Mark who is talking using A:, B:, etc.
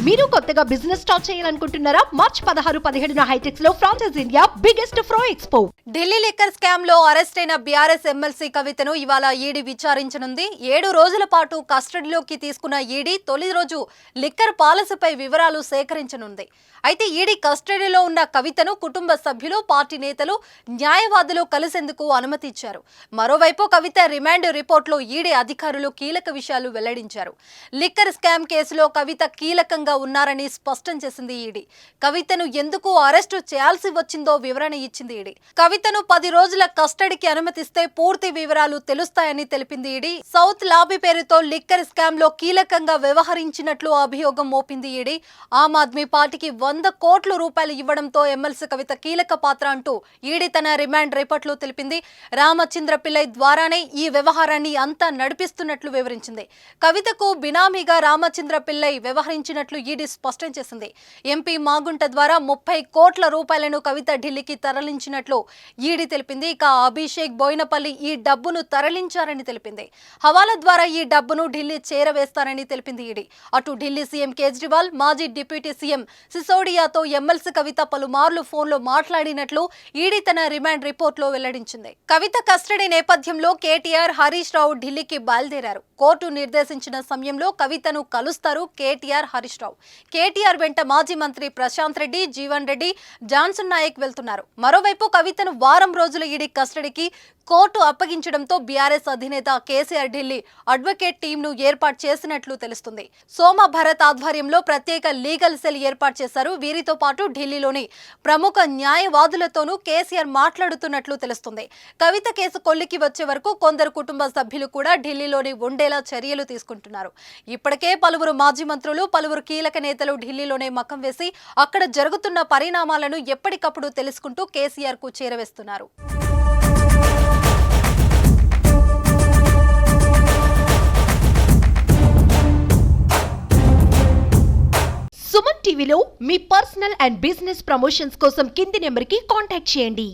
A: మీరు కొత్తగా business start చేయాలనుకుంటున్నారా? మార్చ్ 16-17 హైటెక్స్ లో franchise India biggest ఫ్రో expo.
B: Delhi liquor scam లో అరెస్ట్ అయిన బీఆర్ఎస్ ఎమ్మెల్సీ కవితను ఇవాళ ఈడీ విచారించనుంది. 7 రోజుల పాటు కస్టడీలోకి తీసుకున్న ఈడీ తొలి రోజు లిక్కర్ పాలసీపై వివరాలు సేకరించనుంది. అయితే ఈడీ కస్టడీలో ఉన్న కవితను కుటుంబ సభ్యులు, పార్టీ నేతలు, న్యాయవాదులు కలిసేందుకు అనుమతి ఇచ్చారు. మరోవైపు కవిత రిమాండ్ రిపోర్టులో ఈడీ అధికారులు కీలక విషయాలు వెల్లడించారు. లిక్కర్ స్కామ్ కేసులో కవిత కీలకంగా ఉన్నారని స్పష్టం చేసింది ఈడీ. కవితను ఎందుకు అరెస్టు చేయాల్సి వచ్చిందో వివరణ ఇచ్చింది ఈడీ. కవితను 10 రోజుల కస్టడీకి అనుమతిస్తే పూర్తి వివరాలు తెలుస్తాయని తెలిపింది ఈడీ. సౌత్ లాబీ పేరుతో లిక్కర్ స్కామ్ లో కీలకంగా వ్యవహరించినట్లు అభియోగం మోపింది ఈడీ. ఆమ్ ఆద్మీ పార్టీకి 100 కోట్ల రూపాయలు ఇవ్వడంతో ఎమ్మెల్సీ కవిత కీలక పాత్ర అంటూ ఈడీ తన రిమాండ్ రిపోర్టులో తెలిపింది. రామచంద్ర పిల్లై ద్వారానే ఈ వ్యవహారాన్ని అంతా నడిపిస్తున్నట్లు వివరించింది. కవితకు బినామీగా రామచంద్ర పిల్లై వ్యవహరించినట్లు ఈడీ స్పష్టం చేసింది. ఎంపీ మాగుంట ద్వారా 30 కోట్ల రూపాయలను కవిత ఢిల్లీకి తరలించినట్లు ఈడీ తెలిపింది. ఇక అభిషేక్ బోయినపల్లి ఈ డబ్బును తరలించారని తెలిపింది. హవాలా ద్వారా ఈ డబ్బును ఢిల్లీ చేరవేస్తారని తెలిపింది ఈడీ. అటు ఢిల్లీ సీఎం కేజ్రీవాల్, మాజీ డిప్యూటీ సీఎం సిసోడియాతో ఎమ్మెల్సీ కవిత పలుమార్లు ఫోన్లో మాట్లాడినట్లు ఈడీ తన రిమాండ్ రిపోర్టులో వెల్లడించింది. కవిత కస్టడీ నేపథ్యంలో కేటీఆర్, హరీష్ రావు ఢిల్లీకి బయలుదేరారు. కోర్టు నిర్దేశించిన సమయంలో కవితను కలుస్తారు కేటీఆర్, హరీష్ రావు. కేటీఆర్ వెంట మాజీ మంత్రి ప్రశాంత్ రెడ్డి, జీవన్ రెడ్డి, జాన్సన్ నాయక్ వెళ్తున్నారు. మరోవైపు కవితను వారం రోజుల ఈడీ కస్టడీకి కోర్టు అప్పగించడంతో బీఆర్ఎస్ అధినేత కేసీఆర్ ఢిల్లీ అడ్వకేట్ టీంను ఏర్పాటు చేసినట్లు తెలుస్తుంది. సోమ భరత్ ఆధ్వర్యంలో ప్రత్యేక లీగల్ సెల్ ఏర్పాటు చేశారు. వీరితో పాటు ఢిల్లీలోని ప్రముఖ న్యాయవాదులతోనూ కేసీఆర్ మాట్లాడుతున్నట్లు తెలుస్తుంది. కవిత కేసు కొల్లికి వచ్చే వరకు కొందరు కుటుంబ సభ్యులు కూడా ఢిల్లీలోని ఉండేలా చర్యలు తీసుకుంటున్నారు. ఇప్పటికే పలువురు మాజీ మంత్రులు, పలువురు కీలక నేతలు ఢిల్లీలోనే మకం వేసి అక్కడ జరుగుతున్న పరిణామాలను ఎప్పటికప్పుడు తెలుసుకుంటూ కేసీఆర్ కు చేరవేస్తున్నారు.
A: సుమన్ టీవీలో మీ పర్సనల్ అండ్ బిజినెస్ ప్రమోషన్స్ కోసం కింది నెంబర్కి కాంటాక్ట్ చేయండి.